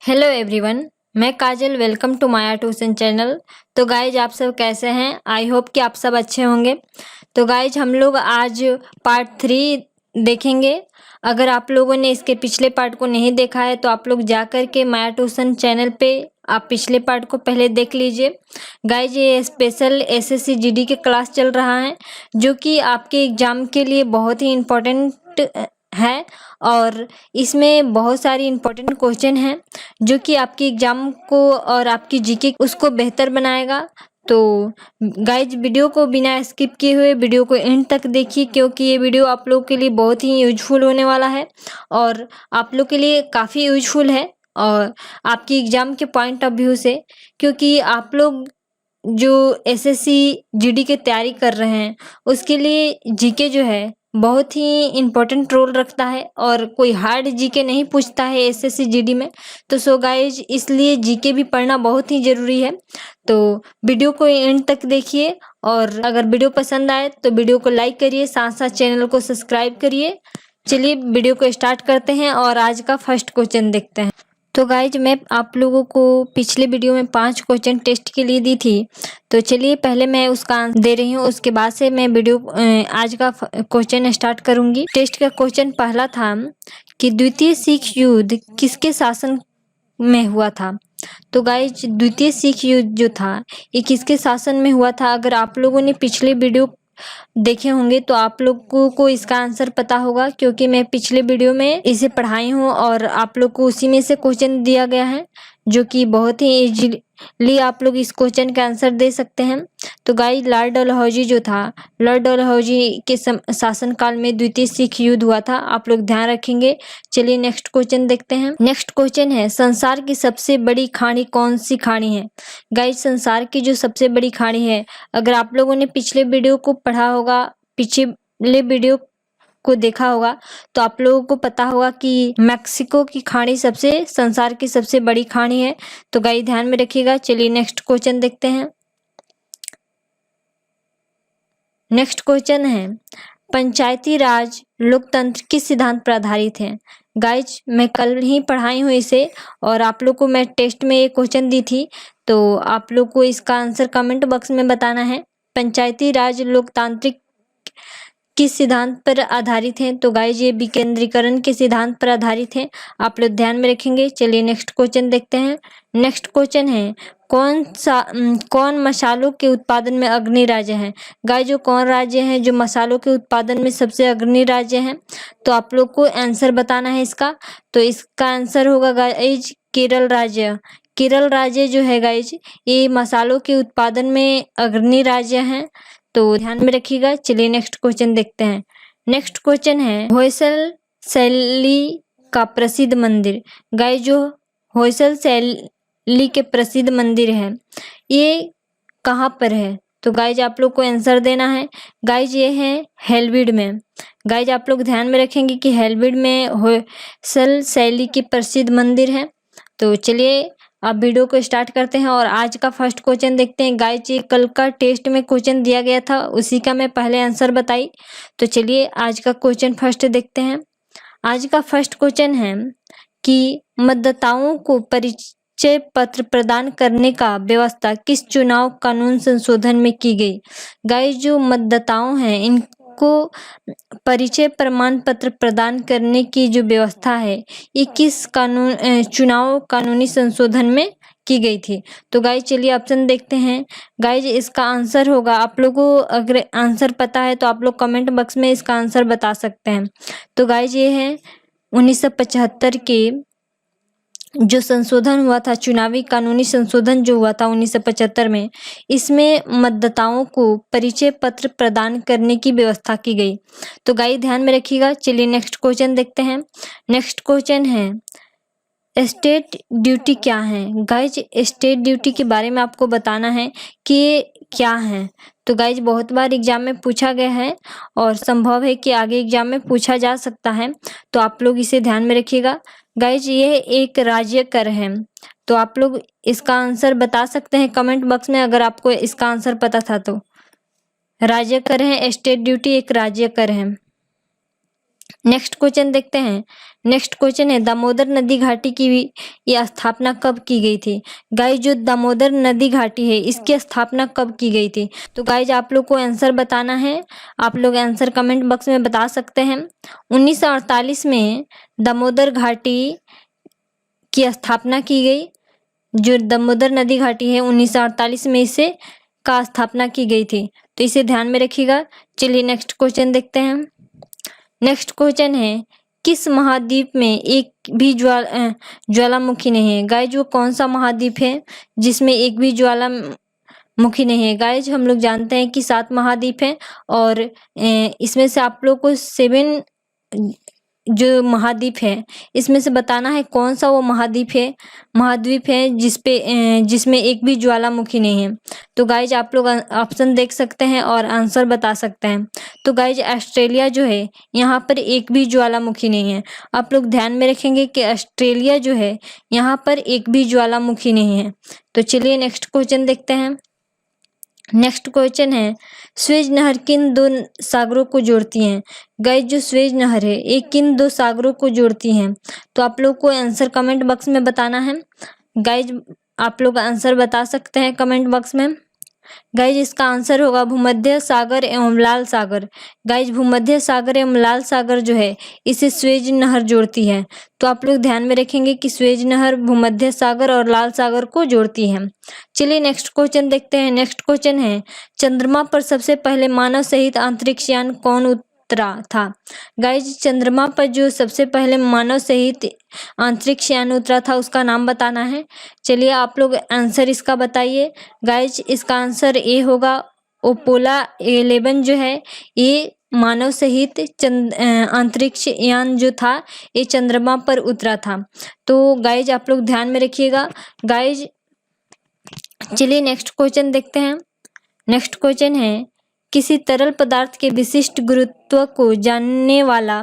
Hello everyone, मैं Kajal. Welcome to Maya tuition channel. तो guys आप सब कैसे हैं? आई होप कि आप सब अच्छे होंगे। तो गाइज हम लोग आज पार्ट 3 देखेंगे। अगर आप लोगों ने इसके पिछले पार्ट को नहीं देखा है तो आप लोग जा कर के माया ट्यूशन चैनल पे आप पिछले पार्ट को पहले देख लीजिए। गाइज ये स्पेशल एसएससी जीडी के क्लास चल रहा है जो कि आपके एग्ज़ाम के लिए बहुत ही इम्पोर्टेंट है और इसमें बहुत सारी इम्पोर्टेंट क्वेश्चन हैं जो कि आपकी एग्ज़ाम को और आपकी जीके उसको बेहतर बनाएगा। तो गाइज वीडियो को बिना स्किप किए हुए वीडियो को एंड तक देखिए क्योंकि ये वीडियो आप लोग के लिए बहुत ही यूजफुल होने वाला है और आप लोग के लिए काफ़ी यूजफुल है और आपकी एग्ज़ाम के पॉइंट ऑफ व्यू से, क्योंकि आप लोग जो एसएससी जीडी की तैयारी कर रहे हैं उसके लिए जीके जो है बहुत ही इम्पोर्टेंट रोल रखता है और कोई हार्ड जीके नहीं पूछता है एसएससी जीडी में। तो सो गाइज इसलिए जीके भी पढ़ना बहुत ही ज़रूरी है। तो वीडियो को एंड तक देखिए और अगर वीडियो पसंद आए तो वीडियो को लाइक करिए, साथ साथ चैनल को सब्सक्राइब करिए। चलिए वीडियो को स्टार्ट करते हैं और आज का फर्स्ट क्वेश्चन देखते हैं। तो गाइज मैं आप लोगों को पिछले वीडियो में 5 क्वेश्चन टेस्ट के लिए दी थी। तो चलिए पहले मैं उसका आंसर दे रही हूँ, उसके बाद से मैं वीडियो आज का क्वेश्चन स्टार्ट करूँगी। टेस्ट का क्वेश्चन पहला था कि द्वितीय सिख युद्ध किसके शासन में हुआ था। तो गाइज द्वितीय सिख युद्ध जो था ये किसके शासन में हुआ था। अगर आप लोगों ने पिछले वीडियो देखे होंगे तो आप लोगों को इसका आंसर पता होगा क्योंकि मैं पिछले वीडियो में इसे पढ़ाई हूँ और आप लोग को उसी में से क्वेश्चन दिया गया है जो कि बहुत ही इजीली आप लोग इस क्वेश्चन का आंसर दे सकते हैं। तो गाइस लॉर्ड डलहौजी जो था, लॉर्ड डलहौजी के शासनकाल में द्वितीय सिख युद्ध हुआ था, आप लोग ध्यान रखेंगे। चलिए नेक्स्ट क्वेश्चन देखते हैं। नेक्स्ट क्वेश्चन है संसार की सबसे बड़ी खाड़ी कौन सी खाड़ी है। गाइस संसार की जो सबसे बड़ी खाड़ी है, अगर आप लोगों ने पिछले वीडियो को पढ़ा होगा, पिछले वीडियो को देखा होगा तो आप लोगों को पता होगा कि मैक्सिको की खाड़ी संसार की सबसे बड़ी खाड़ी है। तो गाइस ध्यान में रखिएगा। चलिए नेक्स्ट क्वेश्चन देखते हैं। नेक्स्ट क्वेश्चन है पंचायती राज लोकतंत्र किस सिद्धांत पर आधारित है। गाइज मैं कल ही पढ़ाई हूँ इसे और आप लोग को मैं टेस्ट में ये क्वेश्चन दी थी, तो आप लोग को इसका आंसर कमेंट बॉक्स में बताना है। पंचायती राज लोकतांत्रिक किस सिद्धांत पर आधारित है। तो गाइज ये विकेंद्रीकरण के सिद्धांत पर आधारित है, आप लोग ध्यान में रखेंगे। चलिए नेक्स्ट क्वेश्चन देखते हैं। नेक्स्ट क्वेश्चन है कौन मसालों के उत्पादन में अग्रणी राज्य है। गाइज जो कौन राज्य है जो मसालों के उत्पादन में सबसे अग्रणी राज्य है, तो आप लोग को आंसर बताना है इसका। तो इसका आंसर होगा गाइज केरल राज्य। केरल राज्य जो है गाइज ये मसालों के उत्पादन में अग्रणी राज्य है, तो ध्यान में रखिएगा। चलिए नेक्स्ट क्वेश्चन देखते हैं। नेक्स्ट क्वेश्चन है होयसल शैली का प्रसिद्ध मंदिर। गाइज जो होयसल शैली के प्रसिद्ध मंदिर है ये कहाँ पर है। तो गाइज आप लोग को आंसर देना है। गाइज ये है हेल्विड में। गाइज आप लोग ध्यान में रखेंगे कि हेल्विड में होयसल शैली के प्रसिद्ध मंदिर है। तो चलिए अब वीडियो को स्टार्ट करते हैं और आज का फर्स्ट क्वेश्चन देखते हैं। गाइज ये कल का टेस्ट में क्वेश्चन दिया गया था, उसी का मैं पहले आंसर बताई। तो चलिए आज का क्वेश्चन फर्स्ट देखते हैं। आज का फर्स्ट क्वेश्चन है कि मतदाताओं को परिचय पत्र प्रदान करने का व्यवस्था किस चुनाव कानून संशोधन में की गई। गाइज जो मतदाताओं हैं इनको परिचय प्रमाण पत्र प्रदान करने की जो व्यवस्था है ये किस चुनाव कानूनी संशोधन में की गई थी। तो गाइज चलिए ऑप्शन देखते हैं। गाइज इसका आंसर होगा, आप लोगों को अगर आंसर पता है तो आप लोग कमेंट बॉक्स में इसका आंसर बता सकते हैं। तो गाइज ये है 1975 के जो संशोधन हुआ था, चुनावी कानूनी संशोधन जो हुआ था 1975 में, इसमें मतदाताओं को परिचय पत्र प्रदान करने की व्यवस्था की गई। तो गाइस ध्यान में रखिएगा। चलिए नेक्स्ट क्वेश्चन देखते हैं। नेक्स्ट क्वेश्चन है स्टेट ड्यूटी क्या है। गाइज स्टेट ड्यूटी के बारे में आपको बताना है कि क्या है। तो गाइज बहुत बार एग्जाम में पूछा गया है और संभव है कि आगे एग्जाम में पूछा जा सकता है, तो आप लोग इसे ध्यान में रखिएगा। गाइज ये एक राज्य कर है, तो आप लोग इसका आंसर बता सकते हैं कमेंट बॉक्स में अगर आपको इसका आंसर पता था तो। राज्य कर है, स्टेट ड्यूटी एक राज्य कर है। नेक्स्ट क्वेश्चन देखते हैं। नेक्स्ट क्वेश्चन है दामोदर नदी घाटी की ये स्थापना कब की गई थी। गाइज जो दामोदर नदी घाटी है इसकी स्थापना कब की गई थी। तो गाइज आप लोग को आंसर बताना है। आप लोग आंसर कमेंट बॉक्स में बता सकते हैं। 1948 में दामोदर घाटी की स्थापना की गई। जो दामोदर नदी घाटी है 1948 में इसे का स्थापना की गई थी, तो इसे ध्यान में रखिएगा। चलिए नेक्स्ट क्वेश्चन देखते हैं। नेक्स्ट क्वेश्चन है किस महाद्वीप में एक भी ज्वालामुखी नहीं है। गाइज वो कौन सा महाद्वीप है जिसमें एक भी ज्वालामुखी नहीं है। गाइज हम लोग जानते हैं कि 7 महाद्वीप हैं और इसमें से आप लोग को 7 जो महाद्वीप है इसमें से बताना है कौन सा वो महाद्वीप है जिसमें एक भी ज्वालामुखी नहीं है। तो गाइज आप लोग ऑप्शन देख सकते हैं और आंसर बता सकते हैं। तो गाइज ऑस्ट्रेलिया जो है यहाँ पर एक भी ज्वालामुखी नहीं है। आप लोग ध्यान में रखेंगे कि ऑस्ट्रेलिया जो है यहाँ पर एक भी ज्वालामुखी नहीं है। तो चलिए नेक्स्ट क्वेश्चन देखते हैं। नेक्स्ट क्वेश्चन है स्वेज नहर किन 2 सागरों को जोड़ती हैं। गाइज जो स्वेज नहर है ये किन 2 सागरों को जोड़ती हैं। तो आप लोग को आंसर कमेंट बॉक्स में बताना है। गाइज आप लोग आंसर बता सकते हैं कमेंट बॉक्स में। गाइज इसका आंसर होगा भूमध्य सागर एवं लाल सागर। गाइज भूमध्य सागर एवं लाल सागर जो है इसे स्वेज नहर जोड़ती है। तो आप लोग ध्यान में रखेंगे कि स्वेज नहर भूमध्य सागर और लाल सागर को जोड़ती है। चलिए नेक्स्ट क्वेश्चन देखते हैं। नेक्स्ट क्वेश्चन है चंद्रमा पर सबसे पहले मानव सहित अंतरिक्ष यान कौन उतरा था। गाइज चंद्रमा पर जो सबसे पहले मानव सहित अंतरिक्ष यान उतरा था उसका नाम बताना है। चलिए आप लोग आंसर इसका बताइए। गाइज इसका आंसर ए होगा अपोलो 11 जो है ये मानव सहित अंतरिक्ष यान जो था ये चंद्रमा पर उतरा था। तो गाइज आप लोग ध्यान में रखिएगा। गाइज चलिए नेक्स्ट क्वेश्चन देखते हैं। नेक्स्ट क्वेश्चन है किसी तरल पदार्थ के विशिष्ट गुरुत्व को जानने वाला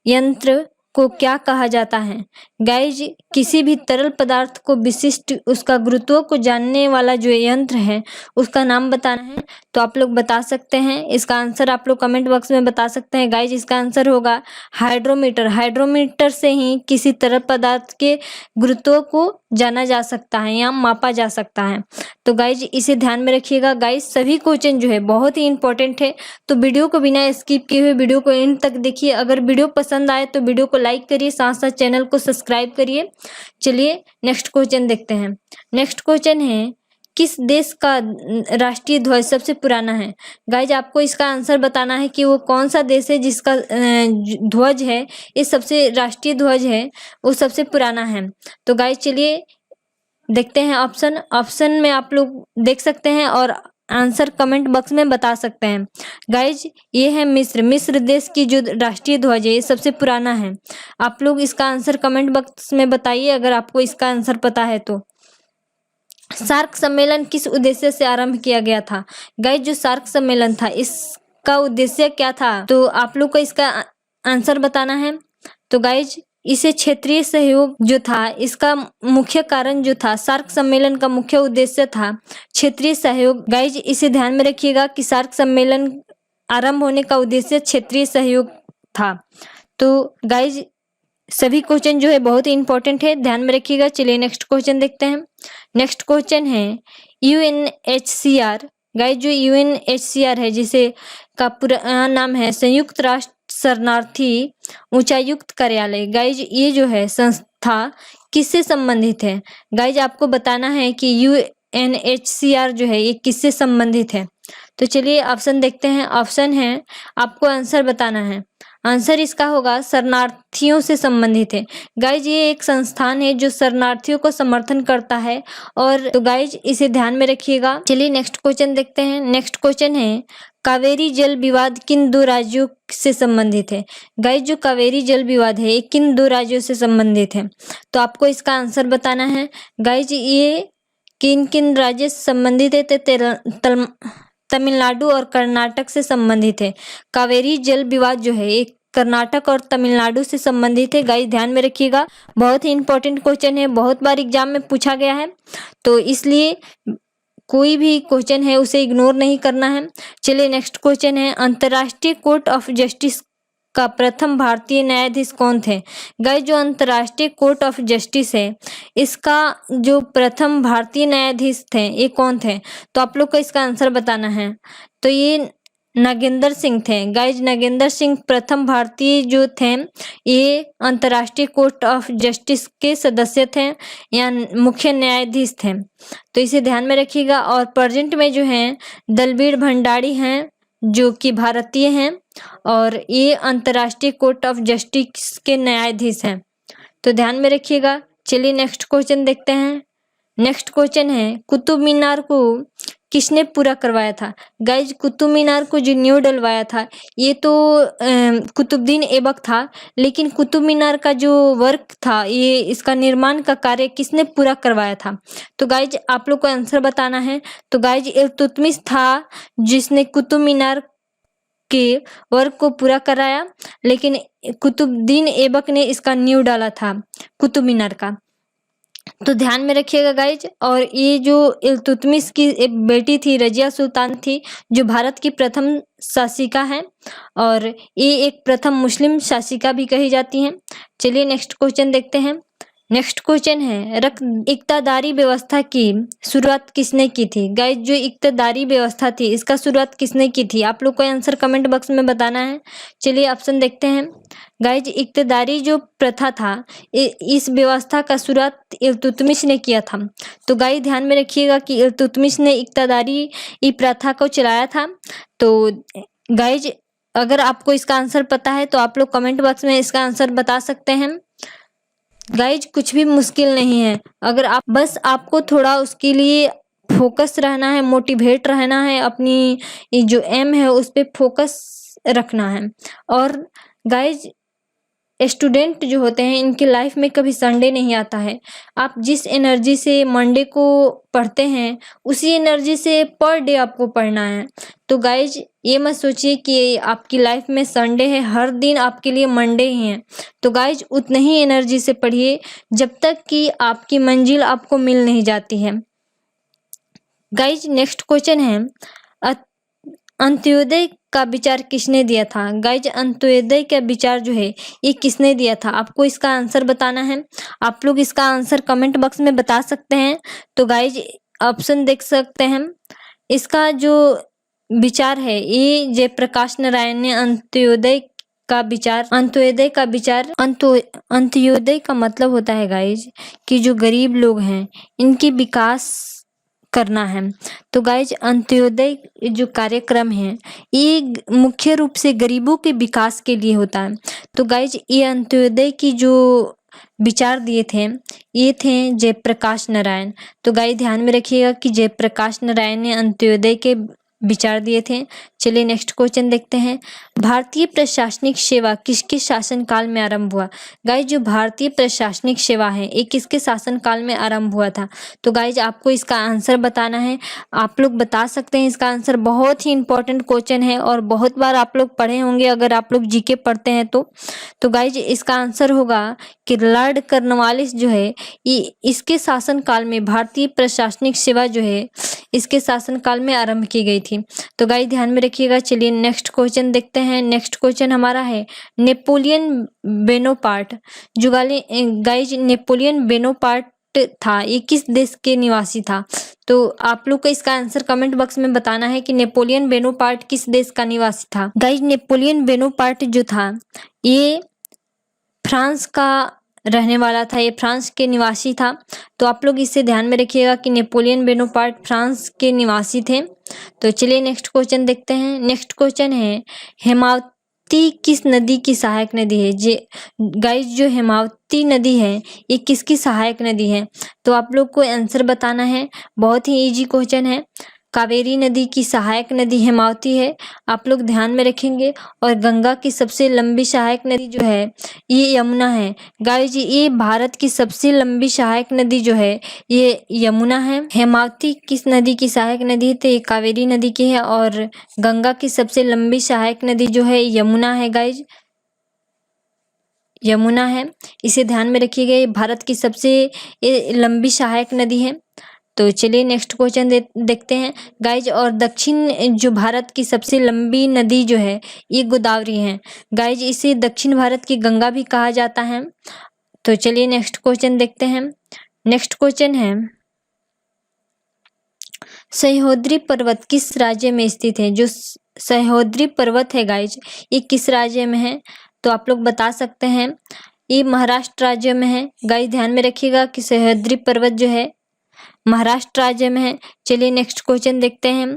यंत्र को क्या कहा जाता है। गाइज किसी भी तरल पदार्थ को विशिष्ट उसका गुरुत्व को जानने वाला जो यंत्र है उसका नाम बताना है। तो आप लोग बता सकते हैं। इसका आंसर आप लोग कमेंट बॉक्स में बता सकते हैं। गाइज इसका आंसर होगा हाइड्रोमीटर। हाइड्रोमीटर से ही किसी तरल पदार्थ के गुरुत्व को जाना जा सकता है या मापा जा सकता है। तो गाइज इसे ध्यान में रखिएगा। गाइज सभी क्वेश्चन जो है बहुत ही इंपॉर्टेंट है, तो वीडियो को बिना स्किप किए हुए वीडियो को एंड तक देखिए। अगर वीडियो पसंद आए तो वीडियो को लाइक करिए, साथ साथ चैनल को सब्सक्राइब करिए। चलिए नेक्स्ट क्वेश्चन देखते हैं। नेक्स्ट क्वेश्चन है किस देश का राष्ट्रीय ध्वज सबसे पुराना है। गाइज आपको इसका आंसर बताना है कि वो कौन सा देश है जिसका ध्वज है ये सबसे राष्ट्रीय ध्वज है वो सबसे पुराना है। तो गाइज चलिए देखते हैं ऑप्शन में आप लोग देख सकते हैं और आंसर कमेंट बॉक्स में बता सकते हैं। गाइज ये है मिस्र देश की जो राष्ट्रीय ध्वज है ये सबसे पुराना है। आप लोग इसका आंसर कमेंट बॉक्स में बताइए अगर आपको इसका आंसर पता है तो। सार्क सम्मेलन किस उद्देश्य से आरंभ किया गया था। गाइज जो सार्क सम्मेलन था इसका उद्देश्य क्या था, तो आप लोग को इसका आंसर बताना है। तो गाइज इसे क्षेत्रीय सहयोग जो था इसका मुख्य कारण जो था सार्क सम्मेलन का मुख्य उद्देश्य था क्षेत्रीय सहयोग। गाइज इसे ध्यान में रखिएगा कि सार्क सम्मेलन आरंभ होने का उद्देश्य क्षेत्रीय सहयोग था। तो गाइज सभी क्वेश्चन जो है बहुत ही इंपॉर्टेंट है, ध्यान में रखिएगा। चलिए नेक्स्ट क्वेश्चन देखते हैं। नेक्स्ट क्वेश्चन है UNHCR। गाइज जो UNHCR है जिसे का पूरा नाम है संयुक्त राष्ट्र शरणार्थी उच्चायुक्त कार्यालय। गाइज ये जो है संस्था किससे संबंधित है। गाइज आपको बताना है कि UNHCR जो है ये किससे संबंधित है। तो चलिए ऑप्शन देखते हैं। ऑप्शन है आपको आंसर बताना है। आंसर इसका होगा शरणार्थियों से संबंधित है। गाइज ये एक संस्थान है जो शरणार्थियों को समर्थन करता है और तो गाइज इसे ध्यान में रखिएगा। चलिए नेक्स्ट क्वेश्चन देखते हैं। नेक्स्ट क्वेश्चन है कावेरी जल विवाद किन 2 राज्यों से संबंधित है। गाइज जो कावेरी जल विवाद है ये किन 2 राज्यों से संबंधित है, तो आपको इसका आंसर बताना है। गाइज ये किन किन राज्य से संबंधित है, तमिलनाडु और कर्नाटक से संबंधित है। कावेरी जल विवाद जो है एक कर्नाटक और तमिलनाडु से संबंधित है। गाइस ध्यान में रखिएगा, बहुत ही इंपॉर्टेंट क्वेश्चन है, बहुत बार एग्जाम में पूछा गया है, तो इसलिए कोई भी क्वेश्चन है उसे इग्नोर नहीं करना है। चलिए नेक्स्ट क्वेश्चन है अंतर्राष्ट्रीय कोर्ट ऑफ जस्टिस का प्रथम भारतीय न्यायाधीश कौन थे? गाइस, जो अंतर्राष्ट्रीय कोर्ट ऑफ जस्टिस है, इसका जो प्रथम भारतीय न्यायाधीश थे, ये कौन थे? तो आप लोग को इसका आंसर बताना है। तो ये नागेंद्र सिंह थे। गाइस, नागेंद्र सिंह प्रथम भारतीय जो थे, ये अंतर्राष्ट्रीय कोर्ट ऑफ जस्टिस के सदस्य थे या मुख्य न्यायाधीश थे। तो इसे ध्यान में रखिएगा। और प्रेजेंट में जो हैं दलबीर भंडारी हैं, जो कि भारतीय हैं और ये अंतर्राष्ट्रीय कोर्ट ऑफ जस्टिस के न्यायाधीश हैं। तो ध्यान में रखिएगा। चलिए नेक्स्ट क्वेश्चन देखते हैं। नेक्स्ट क्वेश्चन है, कुतुब मीनार को किसने पूरा करवाया था? गाइज, कुतुब मीनार को जो न्यू डलवाया था, ये तो कुतुबुद्दीन ऐबक था, लेकिन कुतुब मीनार का जो वर्क था, ये इसका निर्माण का कार्य किसने पूरा करवाया था? तो गाइज, आप लोग को आंसर बताना है। तो गाइज, इल्तुतमिश था जिसने कुतुब मीनार के वर्क को पूरा कराया, लेकिन कुतुबुद्दीन ऐबक ने इसका नींव डाला था कुतुब मीनार का। तो ध्यान में रखिएगा गाइज। और ये जो इल्तुतमिश की एक बेटी थी, रजिया सुल्तान थी, जो भारत की प्रथम शासिका है और ये एक प्रथम मुस्लिम शासिका भी कही जाती हैं। चलिए नेक्स्ट क्वेश्चन देखते हैं। नेक्स्ट क्वेश्चन है, इक्तादारी व्यवस्था की शुरुआत किसने की थी? गाइज, जो इक्तादारी व्यवस्था थी, इसका शुरुआत किसने की थी? आप लोग को आंसर कमेंट बॉक्स में बताना है। चलिए ऑप्शन देखते हैं। गाइज, इक्तादारी जो प्रथा था, इस व्यवस्था का शुरुआत इल्तुतमिश ने किया था। तो गाइज, ध्यान में रखिएगा कि इल्तुतमिश ने इक्तादारी प्रथा को चलाया था। तो गाइज, अगर आपको इसका आंसर पता है तो आप लोग कमेंट बॉक्स में इसका आंसर बता सकते हैं। गाइज, कुछ भी मुश्किल नहीं है, अगर आप बस आपको थोड़ा उसके लिए फोकस रहना है, मोटिवेट रहना है, अपनी जो एम है उस पर फोकस रखना है। और गाइज, स्टूडेंट जो होते हैं, इनकी लाइफ में कभी संडे नहीं आता है। आप जिस एनर्जी से मंडे को पढ़ते हैं, उसी एनर्जी से पर डे आपको पढ़ना है। तो गाइज, ये मत सोचिए कि आपकी लाइफ में संडे है, हर दिन आपके लिए मंडे ही है। तो गाइज, उतनी ही एनर्जी से पढ़िए जब तक कि आपकी मंजिल आपको मिल नहीं जाती है। गाइज, नेक्स्ट क्वेश्चन है, अंत्योदय का विचार किसने दिया था? गाइज, अंत्योदय का विचार जो है ये किसने दिया था? आपको इसका आंसर बताना है। आप लोग इसका आंसर कमेंट बॉक्स में बता सकते हैं। तो गाइज, ऑप्शन देख सकते हैं। इसका जो विचार है, ये जयप्रकाश नारायण ने अंत्योदय का विचार अंत्योदय का मतलब होता है गाइज कि जो गरीब लोग हैं, इनकी विकास करना है। तो गाइज, अंत्योदय जो कार्यक्रम है, ये मुख्य रूप से गरीबों के विकास के लिए होता है। तो गाइज, ये अंत्योदय की जो विचार दिए थे, ये थे जयप्रकाश नारायण। तो गाइज, ध्यान में रखिएगा कि जयप्रकाश नारायण ने अंत्योदय के विचार दिए थे। चलिए नेक्स्ट क्वेश्चन देखते हैं। भारतीय प्रशासनिक सेवा किसके शासनकाल में आरंभ हुआ? गाइज, जो भारतीय प्रशासनिक सेवा है, ये किसके शासनकाल में आरंभ हुआ था? तो गाइज, आपको इसका आंसर बताना है। आप लोग बता सकते हैं इसका आंसर। बहुत ही इंपॉर्टेंट क्वेश्चन है और बहुत बार आप लोग पढ़े होंगे, अगर आप लोग जीके पढ़ते हैं तो गाइज, इसका आंसर होगा कि लॉर्ड कॉर्नवालिस जो है, इसके शासनकाल में भारतीय प्रशासनिक सेवा जो है, इसके शासनकाल में आरंभ की गई थी। तो गाइज, ध्यान में रखिएगा। चलिए नेक्स्ट क्वेश्चन देखते हैं। नेक्स्ट क्वेश्चन हमारा है, नेपोलियन बोनापार्ट जो गाइज, नेपोलियन बोनापार्ट था, ये किस देश के निवासी था? तो आप लोग को इसका आंसर कमेंट बॉक्स में बताना है कि नेपोलियन बोनापार्ट किस देश का निवासी था। गाइज, नेपोलियन बोनापार्ट जो था, ये फ्रांस का रहने वाला था, ये फ्रांस के निवासी था। तो आप लोग इसे ध्यान में रखिएगा कि नेपोलियन बोनापार्ट फ्रांस के निवासी थे। तो चलिए नेक्स्ट क्वेश्चन देखते हैं। नेक्स्ट क्वेश्चन है, हेमावती किस नदी की सहायक नदी है? गाइज, जो हेमावती नदी है, ये किसकी सहायक नदी है? तो आप लोग को आंसर बताना है। बहुत ही इजी क्वेश्चन है। कावेरी नदी की सहायक नदी हेमावती है, आप लोग ध्यान में रखेंगे। और गंगा की सबसे लंबी सहायक नदी जो है, ये यमुना है। गाइस, ये भारत की सबसे लंबी सहायक नदी जो है, ये यमुना है। हेमावती किस नदी की सहायक नदी? तो ये कावेरी नदी की है। और गंगा की सबसे लंबी सहायक नदी जो है, यमुना है गाइज, यमुना है। इसे ध्यान में रखिएगा, ये भारत की सबसे लंबी सहायक नदी है। तो चलिए नेक्स्ट क्वेश्चन देखते हैं गाइज। और दक्षिण जो भारत की सबसे लंबी नदी जो है ये गोदावरी है गाइज। इसे दक्षिण भारत की गंगा भी कहा जाता है। तो चलिए नेक्स्ट क्वेश्चन देखते हैं। नेक्स्ट क्वेश्चन है सह्याद्री पर्वत किस राज्य में स्थित है। जो सह्याद्री पर्वत है गाइज ये किस राज्य में है, तो आप लोग बता सकते हैं ये महाराष्ट्र राज्य में है। गाइज ध्यान में रखिएगा कि सह्याद्री पर्वत जो है महाराष्ट्र राज्य में है। चलिए नेक्स्ट क्वेश्चन देखते हैं।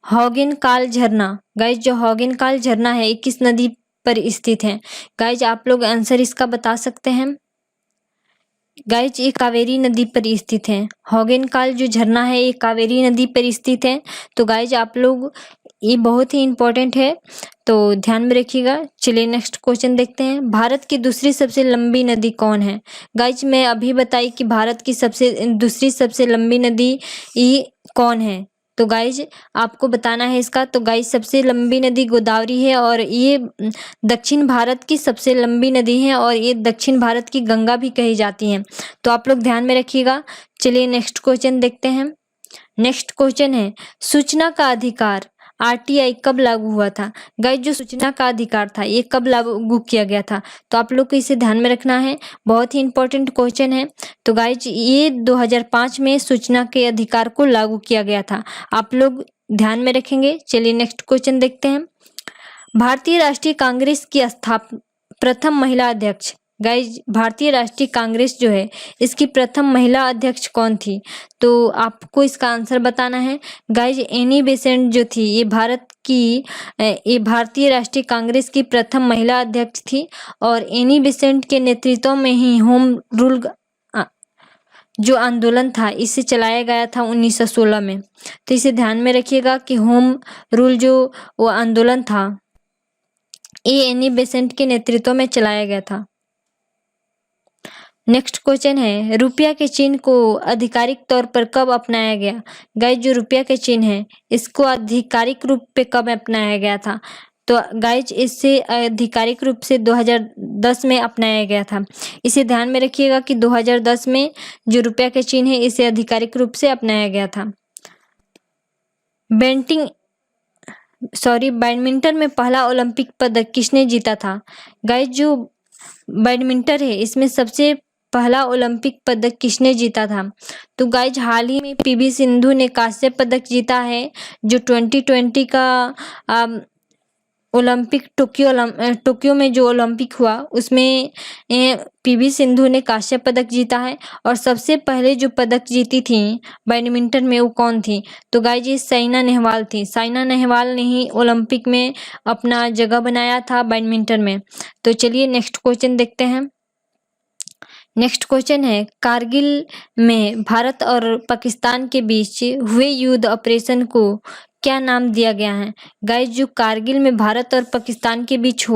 हॉगिनकाल झरना गाइज जो हॉगिनकाल झरना है ये किस नदी पर स्थित है। गाइज आप लोग आंसर इसका बता सकते हैं। गाइज ये कावेरी नदी पर स्थित है। हॉगिनकाल जो झरना है ये कावेरी नदी पर स्थित है। तो गाइज आप लोग ये बहुत ही इम्पोर्टेंट है तो ध्यान में रखिएगा। चलिए नेक्स्ट क्वेश्चन देखते हैं। भारत की दूसरी सबसे लंबी नदी कौन है। गाइज मैं अभी बताई कि भारत की दूसरी सबसे लंबी नदी ये कौन है, तो गाइज आपको बताना है इसका। तो गाइज सबसे लंबी नदी गोदावरी है और ये दक्षिण भारत की सबसे लंबी नदी है और ये दक्षिण भारत की गंगा भी कही जाती है। तो आप लोग ध्यान में रखिएगा। चलिए नेक्स्ट क्वेश्चन देखते हैं। नेक्स्ट क्वेश्चन है सूचना का अधिकार आरटीआई कब लागू हुआ था। गाइज जो सूचना का अधिकार था ये कब लागू किया गया था, तो आप लोग को इसे ध्यान में रखना है, बहुत ही इंपॉर्टेंट क्वेश्चन है। तो गाइज ये 2005 में सूचना के अधिकार को लागू किया गया था, आप लोग ध्यान में रखेंगे। चलिए नेक्स्ट क्वेश्चन देखते हैं। भारतीय राष्ट्रीय कांग्रेस की प्रथम महिला अध्यक्ष। गाइज भारतीय राष्ट्रीय कांग्रेस जो है इसकी प्रथम महिला अध्यक्ष कौन थी, तो आपको इसका आंसर बताना है। गाइज एनी बेसेंट जो थी ये भारतीय राष्ट्रीय कांग्रेस की प्रथम महिला अध्यक्ष थी और एनी बेसेंट के नेतृत्व में ही होम रूल जो आंदोलन था इसे चलाया गया था 1916 में। तो इसे ध्यान में रखिएगा कि होम रूल जो वो आंदोलन था ये एनी बेसेंट के नेतृत्व में चलाया गया था। नेक्स्ट क्वेश्चन है रुपया के चिन्ह को आधिकारिक तौर पर कब अपनाया गया। गाइज जो रुपया के चिन्ह है इसको आधिकारिक रूप पे कब अपनाया गया था, तो गाइज इससे आधिकारिक रूप से 2010 में अपनाया गया था। इसे ध्यान में रखिएगा कि 2010 में जो रुपया के चिन्ह है इसे आधिकारिक रूप से अपनाया गया था। बैडमिंटन में पहला ओलंपिक पदक किसने जीता था। गाइज जो बैडमिंटन है इसमें सबसे पहला ओलंपिक पदक किसने जीता था, तो गाइज हाल ही में पीवी सिंधु ने कांस्य पदक जीता है। जो 2020 का ओलंपिक टोक्यो में जो ओलंपिक हुआ उसमें पीवी सिंधु ने कांस्य पदक जीता है। और सबसे पहले जो पदक जीती थी बैडमिंटन में वो कौन थी, तो गाइज ये साइना नेहवाल थी। साइना नेहवाल ने ही ओलंपिक में अपना जगह बनाया था बैडमिंटन में। तो चलिए नेक्स्ट क्वेश्चन देखते हैं। नेक्स्ट क्वेश्चन है कारगिल में भारत और पाकिस्तान के बीच हुए युद्ध ऑपरेशन को क्या नाम दिया गया है। गाइज जो कारगिल में भारत और पाकिस्तान के बीच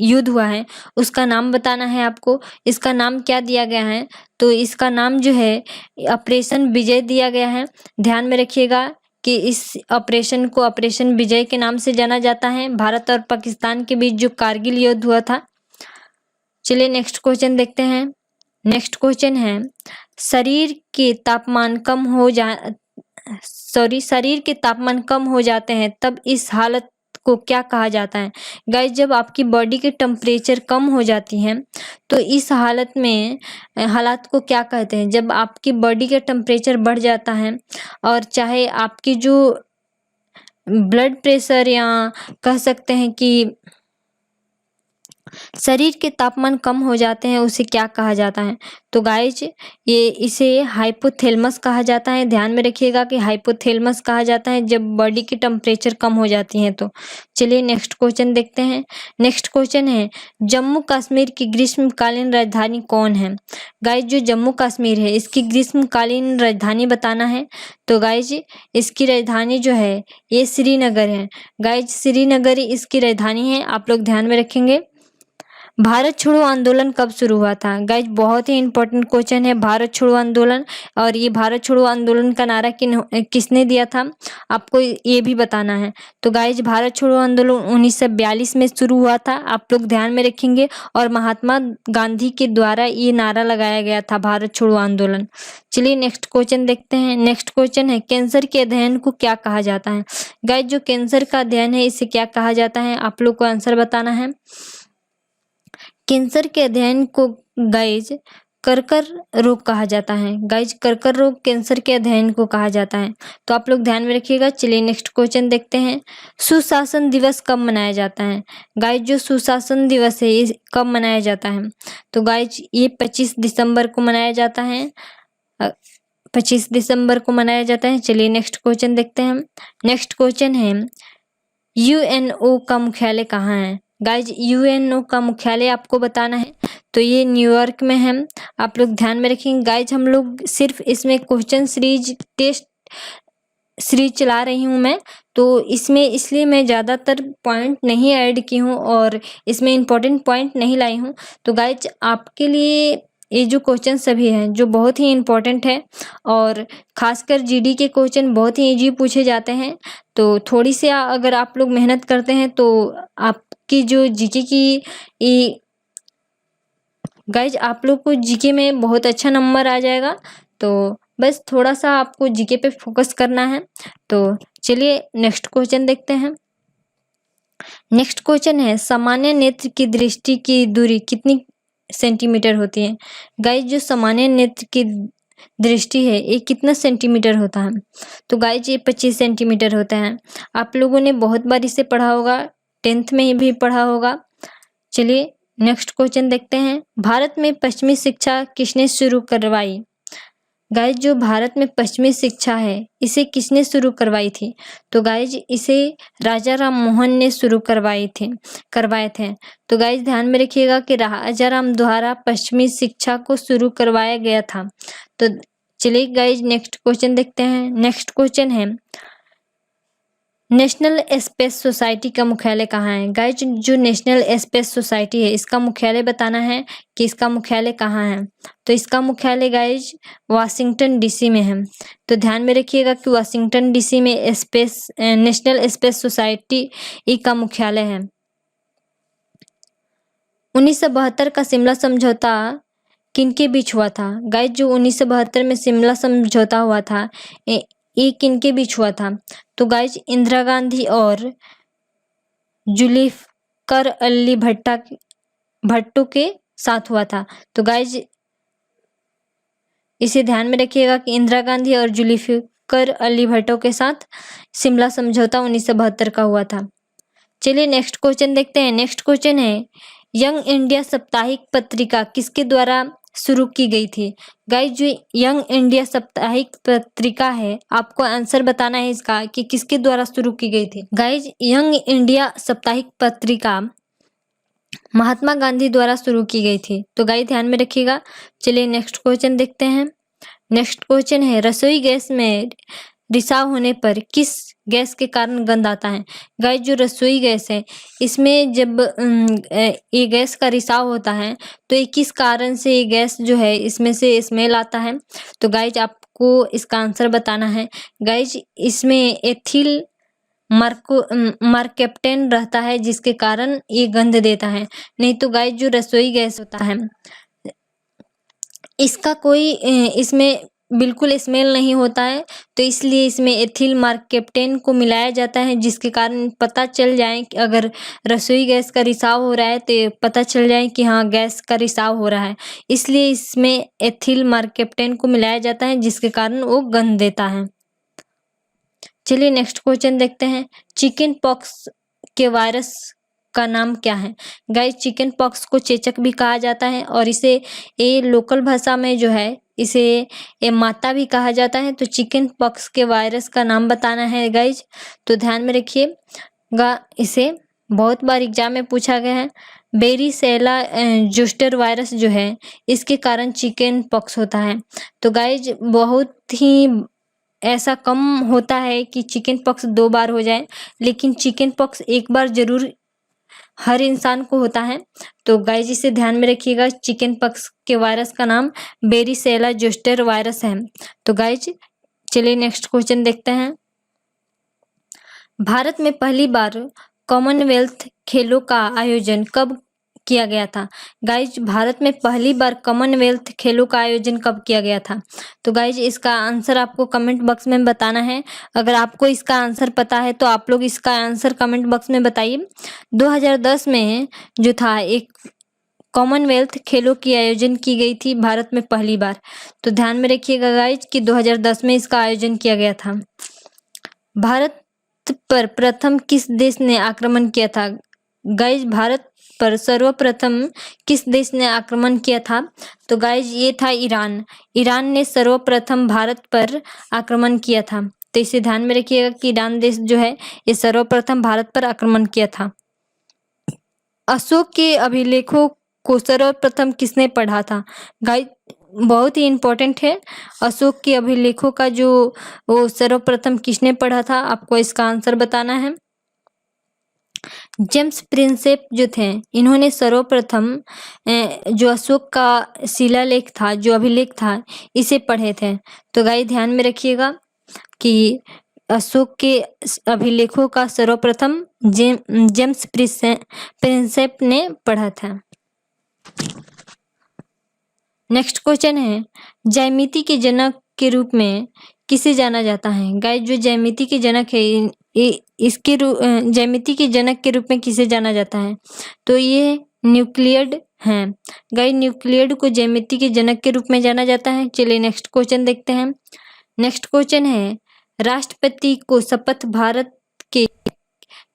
युद्ध हुआ है उसका नाम बताना है आपको। इसका नाम क्या दिया गया है, तो इसका नाम जो है ऑपरेशन विजय दिया गया है। ध्यान में रखिएगा कि इस ऑपरेशन को ऑपरेशन विजय के नाम से जाना जाता है। भारत और पाकिस्तान के बीच जो कारगिल युद्ध हुआ था। चलिए नेक्स्ट क्वेश्चन देखते हैं। नेक्स्ट क्वेश्चन है शरीर के तापमान कम हो जाते हैं तब इस हालत को क्या कहा जाता है। गाइस जब आपकी बॉडी के टेम्परेचर कम हो जाती हैं तो इस हालत को क्या कहते हैं। जब आपकी बॉडी का टेम्परेचर बढ़ जाता है और चाहे आपकी जो ब्लड प्रेशर या कह सकते हैं कि शरीर के तापमान कम हो जाते हैं उसे क्या कहा जाता है, तो गाइज इसे हाइपोथैलेमस कहा जाता है। ध्यान में रखिएगा कि हाइपोथैलेमस कहा जाता है जब बॉडी की टेम्परेचर कम हो जाती है। तो चलिए नेक्स्ट क्वेश्चन देखते हैं। नेक्स्ट क्वेश्चन है जम्मू कश्मीर की ग्रीष्मकालीन राजधानी कौन है। गाइज जो जम्मू कश्मीर है इसकी ग्रीष्मकालीन राजधानी बताना है। तो गाइज इसकी राजधानी जो है ये श्रीनगर है। गाइज श्रीनगर इसकी राजधानी है, आप लोग ध्यान में रखेंगे। भारत छोड़ो आंदोलन कब शुरू हुआ था? गाइज बहुत ही इंपॉर्टेंट क्वेश्चन है भारत छोड़ो आंदोलन। और ये भारत छोड़ो आंदोलन का नारा किसने दिया था, आपको ये भी बताना है। तो गाइज भारत छोड़ो आंदोलन 1942 में शुरू हुआ था, आप लोग ध्यान में रखेंगे। और महात्मा गांधी के द्वारा ये नारा लगाया गया था भारत छोड़ो आंदोलन। चलिए नेक्स्ट क्वेश्चन देखते हैं। नेक्स्ट क्वेश्चन है कैंसर के अध्ययन को क्या कहा जाता है? गाइज जो कैंसर का अध्ययन है इसे क्या कहा जाता है, आप लोग को आंसर बताना है। कैंसर के अध्ययन को गाइज कर्कर रोग कहा जाता है। गाइज कर्कर रोग कैंसर के अध्ययन को कहा जाता है, तो आप लोग ध्यान में रखिएगा। चलिए नेक्स्ट क्वेश्चन देखते हैं। सुशासन दिवस कब मनाया जाता है? गाइज जो सुशासन दिवस है ये कब मनाया जाता है? तो गाइज ये 25 दिसंबर को मनाया जाता है। 25 दिसंबर को मनाया जाता है। चलिए नेक्स्ट क्वेश्चन देखते हैं। नेक्स्ट क्वेश्चन है यूएनओ का मुख्यालय कहाँ है? गाइज यूएनओ का मुख्यालय आपको बताना है, तो ये न्यूयॉर्क में है, आप लोग ध्यान में रखेंगे। गाइज हम लोग सिर्फ इसमें क्वेश्चन सीरीज टेस्ट सीरीज चला रही हूँ मैं, तो इसमें इसलिए मैं ज़्यादातर पॉइंट नहीं ऐड की हूँ और इसमें इम्पोर्टेंट पॉइंट नहीं लाई हूँ। तो गाइज आपके लिए ये जो क्वेश्चन सभी हैं जो बहुत ही इम्पोर्टेंट है और खासकर जीडी के क्वेश्चन बहुत ही इजी पूछे जाते हैं। तो थोड़ी सी अगर आप लोग मेहनत करते हैं तो आपकी जो जीके की गाइज आप लोग को जीके में बहुत अच्छा नंबर आ जाएगा। तो बस थोड़ा सा आपको जीके पे फोकस करना है। तो चलिए नेक्स्ट क्वेश्चन देखते हैं। नेक्स्ट क्वेश्चन है सामान्य नेत्र की दृष्टि की दूरी कितनी सेंटीमीटर होती है? गाइज जो सामान्य नेत्र की दृष्टि है ये कितना सेंटीमीटर होता है? तो गाइज ये 25 सेंटीमीटर होता है। आप लोगों ने बहुत बार इसे पढ़ा होगा, 10th में भी पढ़ा होगा। चलिए नेक्स्ट क्वेश्चन देखते हैं। भारत में पश्चिमी शिक्षा किसने शुरू करवाई? गाइज जो भारत में पश्चिमी शिक्षा है इसे किसने शुरू करवाई थी? तो गाइज इसे राजा राम मोहन ने शुरू करवाए थे। तो गाइज ध्यान में रखिएगा कि राजा राम द्वारा पश्चिमी शिक्षा को शुरू करवाया गया था। तो चलिए गाइज नेक्स्ट क्वेश्चन देखते हैं। नेक्स्ट क्वेश्चन है नेशनल स्पेस सोसाइटी का मुख्यालय कहाँ है? गाइज जो नेशनल स्पेस सोसाइटी है इसका मुख्यालय बताना है कि इसका मुख्यालय कहाँ है। तो इसका मुख्यालय गाइज वाशिंगटन डीसी में है। तो ध्यान में रखिएगा कि वाशिंगटन डीसी में नेशनल स्पेस सोसाइटी का मुख्यालय है। 1972 का शिमला समझौता किनके बीच हुआ था? गाइज जो 1972 में शिमला समझौता हुआ था ये किनके बीच हुआ था? तो गाइज इंदिरा गांधी और जुल्फिकार अली भट्टो के साथ हुआ था। तो गाइज इसे ध्यान में रखिएगा कि इंदिरा गांधी और जुल्फिकार अली भट्टो के साथ शिमला समझौता 1972 का हुआ था। चलिए नेक्स्ट क्वेश्चन देखते हैं। नेक्स्ट क्वेश्चन है यंग इंडिया साप्ताहिक पत्रिका किसके द्वारा शुरू की गई थी? गाइज जो यंग इंडिया साप्ताहिक पत्रिका है आपको आंसर बताना है इसका कि किसके द्वारा शुरू की गई थी। गाइज यंग इंडिया साप्ताहिक पत्रिका महात्मा गांधी द्वारा शुरू की गई थी। तो गाइज ध्यान में रखिएगा। चलिए नेक्स्ट क्वेश्चन देखते हैं। नेक्स्ट क्वेश्चन है रसोई गैस में रिसाव होने पर किस गैस के कारण गंध आता है? गाइज जो रसोई गैस है इसमें जब ये गैस का रिसाव होता है तो ये किस कारण से ये गैस जो है इसमें से स्मेल आता है? तो गाइज आपको इसका आंसर बताना है। गाइज इसमें एथिल मर्कैप्टन रहता है जिसके कारण ये गंध देता है। नहीं तो गाइज जो रसोई गैस होता है इसका कोई इसमें बिल्कुल स्मेल नहीं होता है, तो इसलिए इसमें एथिल मर्कैप्टन को मिलाया जाता है जिसके कारण पता चल जाए कि अगर रसोई गैस का रिसाव हो रहा है तो पता चल जाए कि हाँ गैस का रिसाव हो रहा है। इसलिए इसमें एथिल मर्कैप्टन को मिलाया जाता है जिसके कारण वो गंध देता है। चलिए नेक्स्ट क्वेश्चन देखते हैं। चिकन पॉक्स के वायरस का नाम क्या है? गाइस चिकन पॉक्स को चेचक भी कहा जाता है और इसे ये लोकल भाषा में जो है इसे ये माता भी कहा जाता है। तो चिकन पॉक्स के वायरस का नाम बताना है गाइज। तो ध्यान में रखिएगा, इसे बहुत बार एग्जाम में पूछा गया है। बेरीसेला जोस्टर वायरस जो है इसके कारण चिकन पॉक्स होता है। तो गाइज बहुत ही ऐसा कम होता है कि चिकन पॉक्स 2 बार हो जाए, लेकिन चिकन पॉक्स एक बार जरूर हर इंसान को होता है। तो गाइज इसे ध्यान में रखिएगा। चिकन पॉक्स के वायरस का नाम बेरिसेला जोस्टर वायरस है। तो गाइज चलिए नेक्स्ट क्वेश्चन देखते हैं। भारत में पहली बार कॉमनवेल्थ खेलों का आयोजन कब किया गया था? गाइज भारत में पहली बार कॉमनवेल्थ खेलों का आयोजन कब किया गया था? तो गाइज इसका आंसर आपको कमेंट बॉक्स में बताना है। अगर आपको इसका आंसर पता है तो आप लोग इसका आंसर कमेंट बॉक्स में बताइए। 2010 में जो था एक कॉमनवेल्थ खेलों की आयोजन की गई थी भारत में पहली बार। तो ध्यान में रखिएगा गाइज कि 2010 में इसका आयोजन किया गया था। भारत पर प्रथम किस देश ने आक्रमण किया था? गाइज भारत पर सर्वप्रथम किस देश ने आक्रमण किया था? तो गाइज ये था ईरान। ईरान ने सर्वप्रथम भारत पर आक्रमण किया था। तो इसे ध्यान में रखिएगा कि ईरान देश जो है ये सर्वप्रथम भारत पर आक्रमण किया था। अशोक के अभिलेखों को सर्वप्रथम किसने पढ़ा था? गाइज बहुत ही इम्पोर्टेंट है। अशोक के अभिलेखों का जो वो सर्वप्रथम किसने पढ़ा था, आपको इसका आंसर बताना है। जेम्स प्रिंसेप जो थे इन्होंने सर्वप्रथम जो अशोक का शिलालेख था, जो अभिलेख था, इसे पढ़े थे। तो गाइस ध्यान में रखिएगा कि अशोक के अभिलेखों का सर्वप्रथम जेम्स प्रिंसेप ने पढ़ा था। नेक्स्ट क्वेश्चन है, ज्यामिति के जनक के रूप में किसे जाना जाता है? गाइस जो ज्यामिति के जनक है इसके ज्यामिति के जनक के रूप में किसे जाना जाता है? तो ये न्यूक्लियड हैं। गाइस न्यूक्लियड को ज्यामिति के जनक के रूप में जाना जाता है। चलिए नेक्स्ट क्वेश्चन देखते हैं। नेक्स्ट क्वेश्चन है, राष्ट्रपति को शपथ भारत के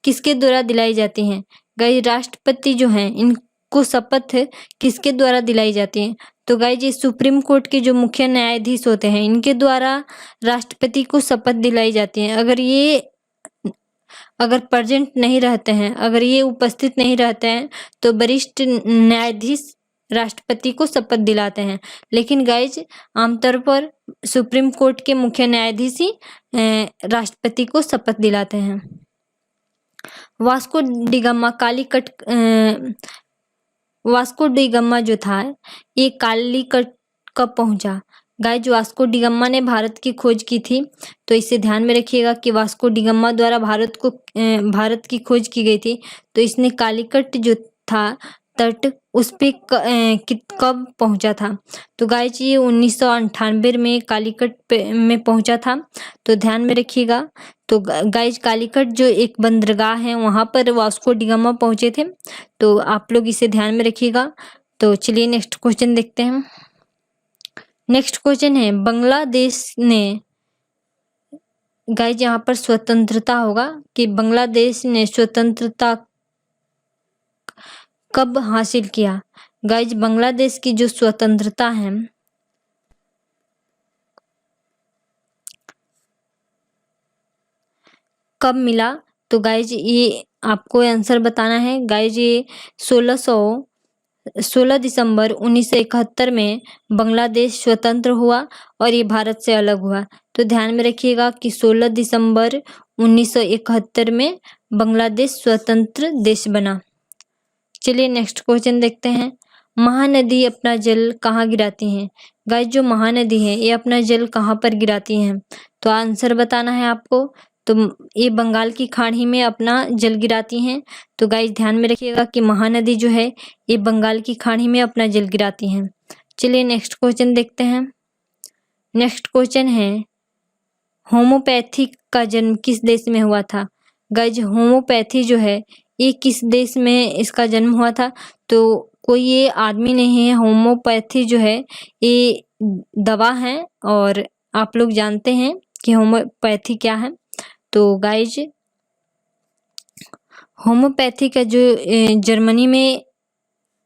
किसके द्वारा दिलाई जाती है? गाइस राष्ट्रपति जो हैं इनको शपथ किसके द्वारा दिलाई जाती है? तो गाइस ये सुप्रीम कोर्ट के जो मुख्य न्यायाधीश होते हैं इनके द्वारा राष्ट्रपति को शपथ दिलाई जाती है। अगर प्रेजेंट नहीं रहते हैं, अगर ये उपस्थित नहीं रहते हैं तो वरिष्ठ न्यायाधीश राष्ट्रपति को शपथ दिलाते हैं। लेकिन गाइज आमतौर पर सुप्रीम कोर्ट के मुख्य न्यायाधीश ही राष्ट्रपति को शपथ दिलाते हैं। वास्को डी गामा जो था ये कालीकट कब पहुंचा? गाइज वास्को डी गामा ने भारत की खोज की थी। तो इसे ध्यान में रखिएगा कि वास्को डी गामा द्वारा भारत की खोज की गई थी। तो इसने कालीकट जो था तट उस पे कब पहुंचा था? तो गाइज ये 1998 में कालीकट में पहुंचा था। तो ध्यान में रखिएगा। तो गाइज कालीकट जो एक बंदरगाह है वहां पर वास्को डी गामा पहुंचे थे। तो आप लोग इसे ध्यान में रखिएगा। तो चलिए नेक्स्ट क्वेश्चन देखते हैं। नेक्स्ट क्वेश्चन है, बांग्लादेश ने, गाइज यहाँ पर स्वतंत्रता होगा कि बांग्लादेश ने स्वतंत्रता कब हासिल किया? गाइज बांग्लादेश की जो स्वतंत्रता है कब मिला? तो गाइज ये आपको आंसर बताना है। गाइज ये 16 दिसंबर 1971 में बांग्लादेश स्वतंत्र हुआ और ये भारत से अलग हुआ। तो ध्यान में रखिएगा कि 16 दिसंबर 1971 में बांग्लादेश स्वतंत्र देश बना। चलिए नेक्स्ट क्वेश्चन देखते हैं। महानदी अपना जल कहाँ गिराती हैं? गाइस जो महानदी है ये अपना जल कहाँ पर गिराती हैं? तो आंसर बताना है आपको। तो ये बंगाल की खाड़ी में अपना जल गिराती हैं। तो गाइस ध्यान में रखिएगा कि महानदी जो है ये बंगाल की खाड़ी में अपना जल गिराती हैं। चलिए नेक्स्ट क्वेश्चन देखते हैं। नेक्स्ट क्वेश्चन है, होम्योपैथी का जन्म किस देश में हुआ था? गाइस होम्योपैथी जो है ये किस देश में इसका जन्म हुआ था? तो कोई ये आदमी नहीं है। होम्योपैथी जो है ये दवा है और आप लोग जानते हैं कि होम्योपैथी क्या है। तो गाइज होम्योपैथी का जो जर्मनी में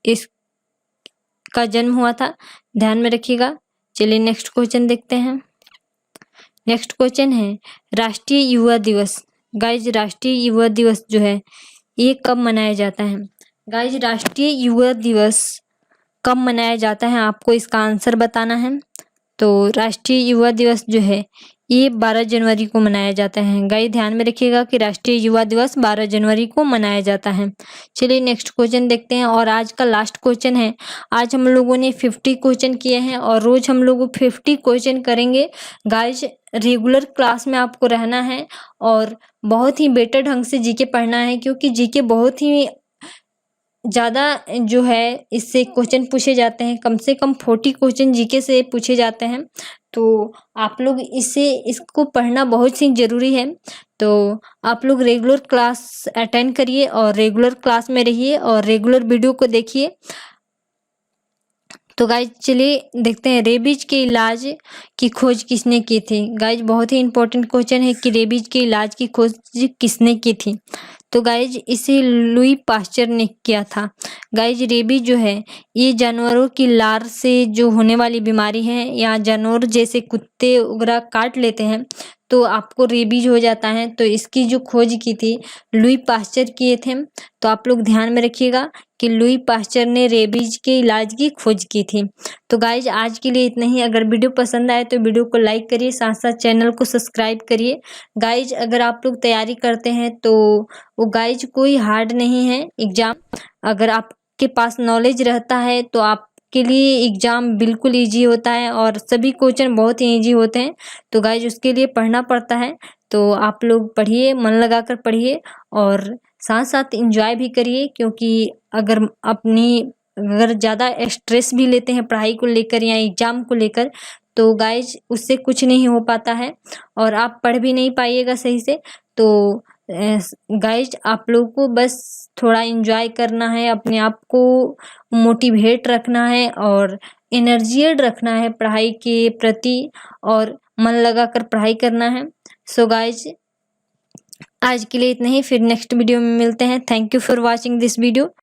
इसका जन्म हुआ था, ध्यान में रखिएगा। चलिए नेक्स्ट क्वेश्चन देखते हैं। नेक्स्ट क्वेश्चन है, राष्ट्रीय युवा दिवस। गाइज राष्ट्रीय युवा दिवस जो है ये कब मनाया जाता है? गाइज राष्ट्रीय युवा दिवस कब मनाया जाता है आपको इसका आंसर बताना है। तो राष्ट्रीय युवा दिवस जो है ये 12 जनवरी को मनाया जाता है। गाइस ध्यान में रखिएगा कि राष्ट्रीय युवा दिवस 12 जनवरी को मनाया जाता है। चलिए नेक्स्ट क्वेश्चन देखते हैं और आज का लास्ट क्वेश्चन है। आज हम लोगों ने 50 क्वेश्चन किए हैं और रोज हम लोग 50 क्वेश्चन करेंगे। गाइस रेगुलर क्लास में आपको रहना है और बहुत ही बेटर ढंग से जीके पढ़ना है, क्योंकि जीके बहुत ही ज़्यादा जो है इससे क्वेश्चन पूछे जाते हैं। कम से कम 40 क्वेश्चन जीके से पूछे जाते हैं, तो आप लोग इसको पढ़ना बहुत ही ज़रूरी है। तो आप लोग रेगुलर क्लास अटेंड करिए और रेगुलर क्लास में रहिए और रेगुलर वीडियो को देखिए। तो गाइज चलिए देखते हैं रेबीज के इलाज की खोज किसने की थी। गाइज बहुत ही इंपॉर्टेंट क्वेश्चन है कि रेबीज के इलाज की खोज किसने की थी। तो गाइज इसे लुई पास्चर ने किया था। गाइज रेबीज जो है ये जानवरों की लार से जो होने वाली बीमारी है, या जानवर जैसे कुत्ते वगैरह काट लेते हैं तो आपको रेबीज हो जाता है। तो इसकी जो खोज की थी लुई पास्चर किए थे। तो आप लोग ध्यान में रखिएगा कि लुई पास्चर ने रेबीज के इलाज की खोज की थी। तो गाइज आज के लिए इतना ही। अगर वीडियो पसंद आए तो वीडियो को लाइक करिए, साथ साथ चैनल को सब्सक्राइब करिए। गाइज अगर आप लोग तैयारी करते हैं तो वो गाइज कोई हार्ड नहीं है एग्जाम। अगर आपके पास नॉलेज रहता है तो आपके लिए एग्जाम बिल्कुल ईजी होता है और सभी क्वेश्चन बहुत ही ईजी होते हैं। तो गाइज उसके लिए पढ़ना पड़ता है। तो आप लोग पढ़िए, मन लगाकर पढ़िए और साथ साथ एंजॉय भी करिए, क्योंकि अगर ज़्यादा स्ट्रेस भी लेते हैं पढ़ाई को लेकर या एग्जाम को लेकर तो गाइज उससे कुछ नहीं हो पाता है और आप पढ़ भी नहीं पाइएगा सही से। तो गाइज आप लोगों को बस थोड़ा एंजॉय करना है, अपने आप को मोटिवेट रखना है और एनर्जियड रखना है पढ़ाई के प्रति और मन लगाकर पढ़ाई करना है। सो गाइज आज के लिए इतना ही, फिर नेक्स्ट वीडियो में मिलते हैं। Thank you for watching this video.